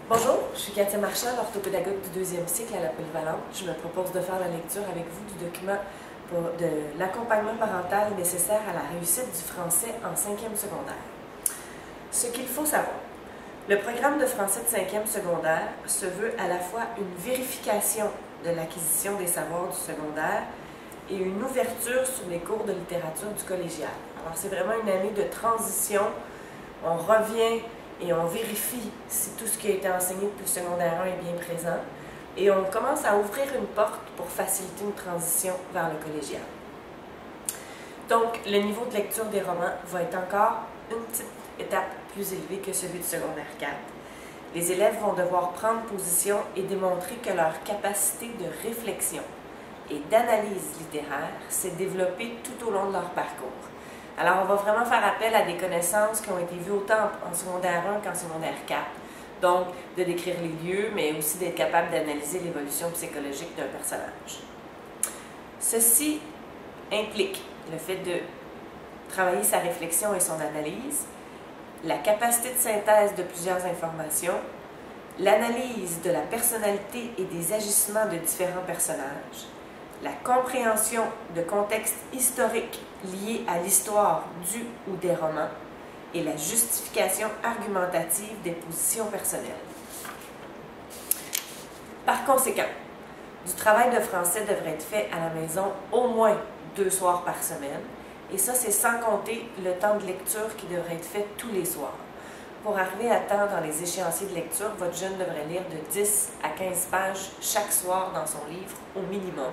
Bonjour, je suis Katia Marchand, l'orthopédagogue du deuxième cycle à la Polyvalente. Je me propose de faire la lecture avec vous du document de l'accompagnement parental nécessaire à la réussite du français en 5e secondaire. Ce qu'il faut savoir. Le programme de français de 5e secondaire se veut à la fois une vérification de l'acquisition des savoirs du secondaire et une ouverture sur les cours de littérature du collégial. Alors c'est vraiment une année de transition. On revient et on vérifie si tout ce qui a été enseigné depuis le secondaire 1 est bien présent. Et on commence à ouvrir une porte pour faciliter une transition vers le collégial. Donc, le niveau de lecture des romans va être encore une petite étape plus élevée que celui du secondaire 4. Les élèves vont devoir prendre position et démontrer que leur capacité de réflexion et d'analyse littéraire s'est développée tout au long de leur parcours. Alors, on va vraiment faire appel à des connaissances qui ont été vues autant en secondaire 1 qu'en secondaire 4. Donc, de décrire les lieux, mais aussi d'être capable d'analyser l'évolution psychologique d'un personnage. Ceci implique le fait de travailler sa réflexion et son analyse, la capacité de synthèse de plusieurs informations, l'analyse de la personnalité et des agissements de différents personnages, la compréhension de contextes historiques liés à l'histoire du ou des romans et la justification argumentative des positions personnelles. Par conséquent, du travail de français devrait être fait à la maison au moins 2 soirs par semaine, et ça, c'est sans compter le temps de lecture qui devrait être fait tous les soirs. Pour arriver à temps dans les échéanciers de lecture, votre jeune devrait lire de 10 à 15 pages chaque soir dans son livre au minimum.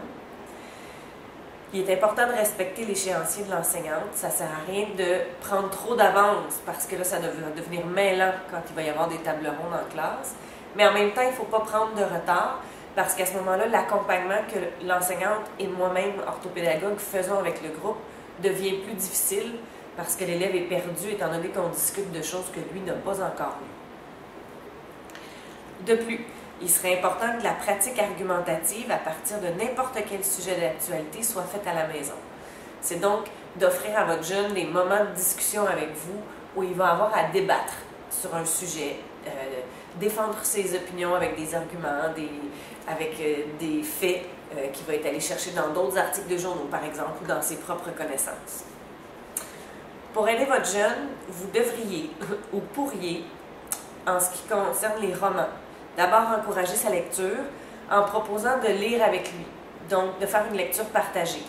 Il est important de respecter l'échéancier de l'enseignante. Ça ne sert à rien de prendre trop d'avance parce que là, ça va devenir mêlant quand il va y avoir des tables rondes en classe. Mais en même temps, il ne faut pas prendre de retard parce qu'à ce moment-là, l'accompagnement que l'enseignante et moi-même, orthopédagogue, faisons avec le groupe devient plus difficile parce que l'élève est perdu étant donné qu'on discute de choses que lui n'a pas encore lues. De plus, il serait important que la pratique argumentative à partir de n'importe quel sujet d'actualité soit faite à la maison. C'est donc d'offrir à votre jeune des moments de discussion avec vous où il va avoir à débattre sur un sujet, défendre ses opinions avec des arguments, avec des faits qu'il va être allé chercher dans d'autres articles de journaux, par exemple, ou dans ses propres connaissances. Pour aider votre jeune, vous devriez ou pourriez, en ce qui concerne les romans, d'abord encourager sa lecture en proposant de lire avec lui, donc de faire une lecture partagée.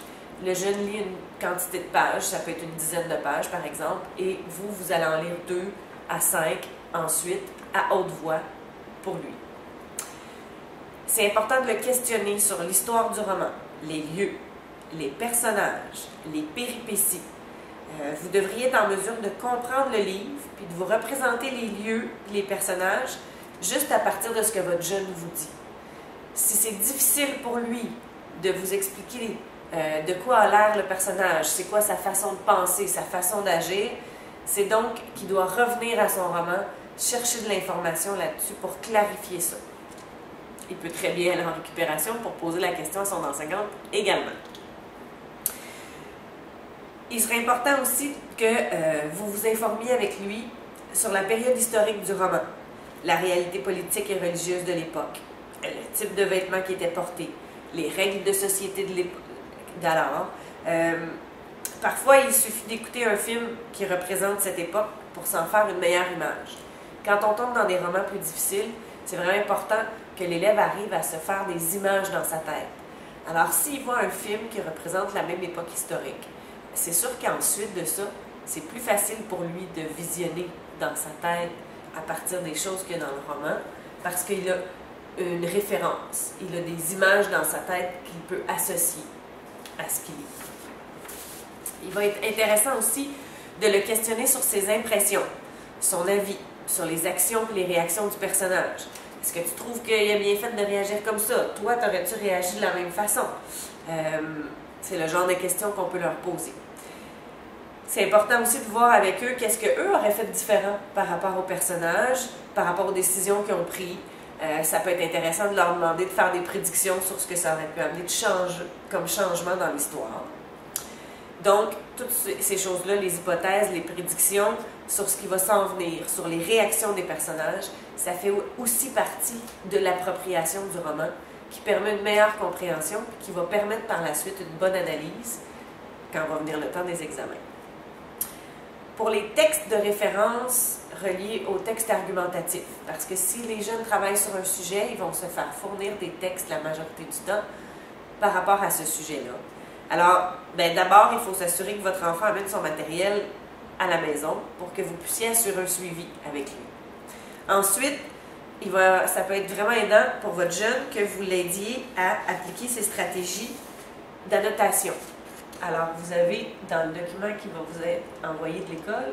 Le jeune lit une quantité de pages, ça peut être une dizaine de pages par exemple, et vous allez en lire 2 à 5 ensuite à haute voix pour lui. C'est important de le questionner sur l'histoire du roman, les lieux, les personnages, les péripéties. Vous devriez être en mesure de comprendre le livre, puis de vous représenter les lieux et les personnages juste à partir de ce que votre jeune vous dit. Si c'est difficile pour lui de vous expliquer de quoi a l'air le personnage, c'est quoi sa façon de penser, sa façon d'agir, c'est donc qu'il doit revenir à son roman, chercher de l'information là-dessus pour clarifier ça. Il peut très bien aller en récupération pour poser la question à son enseignante également. Il serait important aussi que vous vous informiez avec lui sur la période historique du roman, la réalité politique et religieuse de l'époque, le type de vêtements qui étaient portés, les règles de société d'alors. Parfois, il suffit d'écouter un film qui représente cette époque pour s'en faire une meilleure image. Quand on tombe dans des romans plus difficiles, c'est vraiment important que l'élève arrive à se faire des images dans sa tête. Alors, s'il voit un film qui représente la même époque historique, c'est sûr qu'ensuite de ça, c'est plus facile pour lui de visionner dans sa tête à partir des choses qu'il y a dans le roman, parce qu'il a une référence, il a des images dans sa tête qu'il peut associer à ce qu'il lit. Il va être intéressant aussi de le questionner sur ses impressions, son avis, sur les actions et les réactions du personnage. Est-ce que tu trouves qu'il a bien fait de réagir comme ça? Toi, t'aurais-tu réagi de la même façon? C'est le genre de questions qu'on peut leur poser. C'est important aussi de voir avec eux qu'est-ce qu'eux auraient fait de différent par rapport au personnage, par rapport aux décisions qu'ils ont prises. Ça peut être intéressant de leur demander de faire des prédictions sur ce que ça aurait pu amener comme changement dans l'histoire. Donc, toutes ces choses-là, les hypothèses, les prédictions sur ce qui va s'en venir, sur les réactions des personnages, ça fait aussi partie de l'appropriation du roman, qui permet une meilleure compréhension, qui va permettre par la suite une bonne analyse quand va venir le temps des examens. Pour les textes de référence reliés aux textes argumentatifs, parce que si les jeunes travaillent sur un sujet, ils vont se faire fournir des textes la majorité du temps par rapport à ce sujet-là. Alors, d'abord, il faut s'assurer que votre enfant amène son matériel à la maison pour que vous puissiez assurer un suivi avec lui. Ensuite, ça peut être vraiment aidant pour votre jeune que vous l'aidiez à appliquer ces stratégies d'annotation. Alors, vous avez dans le document qui va vous être envoyé de l'école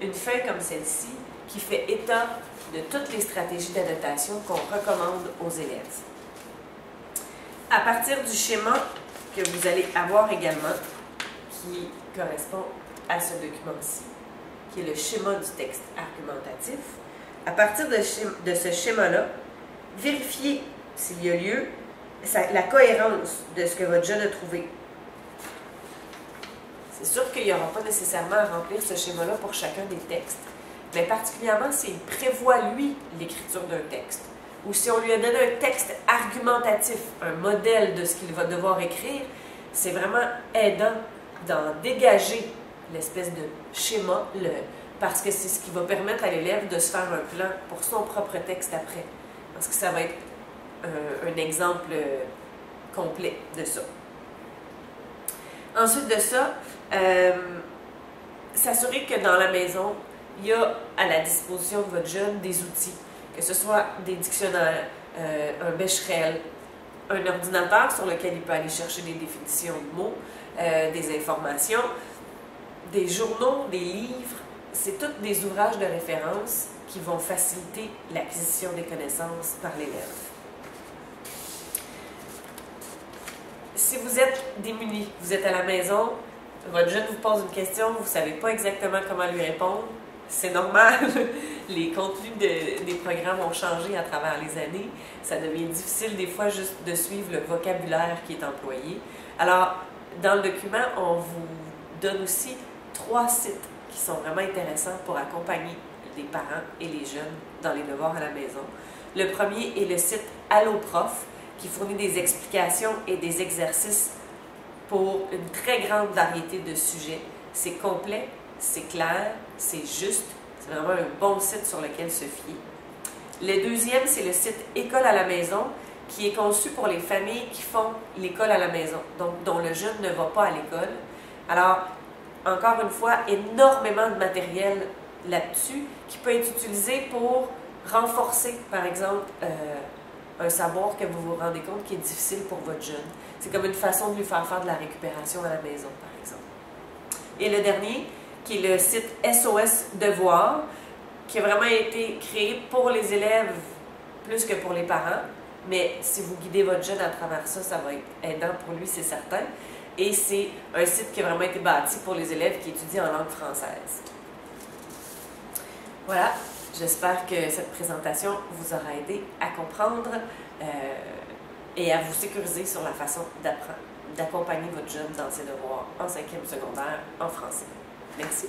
une feuille comme celle-ci qui fait état de toutes les stratégies d'annotation qu'on recommande aux élèves. À partir du schéma que vous allez avoir également, qui correspond à ce document-ci, qui est le schéma du texte argumentatif, à partir de ce schéma-là, vérifiez s'il y a lieu la cohérence de ce que votre jeune a trouvé. C'est sûr qu'il n'y aura pas nécessairement à remplir ce schéma-là pour chacun des textes, mais particulièrement s'il prévoit, lui, l'écriture d'un texte, ou si on lui a donné un texte argumentatif, un modèle de ce qu'il va devoir écrire, c'est vraiment aidant d'en dégager l'espèce de schéma, parce que c'est ce qui va permettre à l'élève de se faire un plan pour son propre texte après, parce que ça va être un exemple complet de ça. Ensuite de ça, s'assurer que dans la maison, il y a à la disposition de votre jeune des outils, que ce soit des dictionnaires, un Becherel, un ordinateur sur lequel il peut aller chercher des définitions de mots, des informations, des journaux, des livres. C'est tous des ouvrages de référence qui vont faciliter l'acquisition des connaissances par l'élève. Si vous êtes démuni, vous êtes à la maison, votre jeune vous pose une question, vous ne savez pas exactement comment lui répondre, c'est normal. Les contenus des programmes ont changé à travers les années. Ça devient difficile des fois juste de suivre le vocabulaire qui est employé. Alors, dans le document, on vous donne aussi 3 sites qui sont vraiment intéressants pour accompagner les parents et les jeunes dans les devoirs à la maison. Le premier est le site Alloprof, qui fournit des explications et des exercices pour une très grande variété de sujets. C'est complet, c'est clair, c'est juste. C'est vraiment un bon site sur lequel se fier. Le deuxième, c'est le site École à la maison, qui est conçu pour les familles qui font l'école à la maison, donc dont le jeune ne va pas à l'école. Alors, encore une fois, énormément de matériel là-dessus qui peut être utilisé pour renforcer, par exemple, un savoir que vous vous rendez compte qui est difficile pour votre jeune. C'est comme une façon de lui faire faire de la récupération à la maison, par exemple. Et le dernier, qui est le site SOS Devoirs, qui a vraiment été créé pour les élèves plus que pour les parents. Mais si vous guidez votre jeune à travers ça, ça va être aidant pour lui, c'est certain. Et c'est un site qui a vraiment été bâti pour les élèves qui étudient en langue française. Voilà, j'espère que cette présentation vous aura aidé à comprendre et à vous sécuriser sur la façon d'accompagner votre jeune dans ses devoirs en 5e secondaire en français. Merci.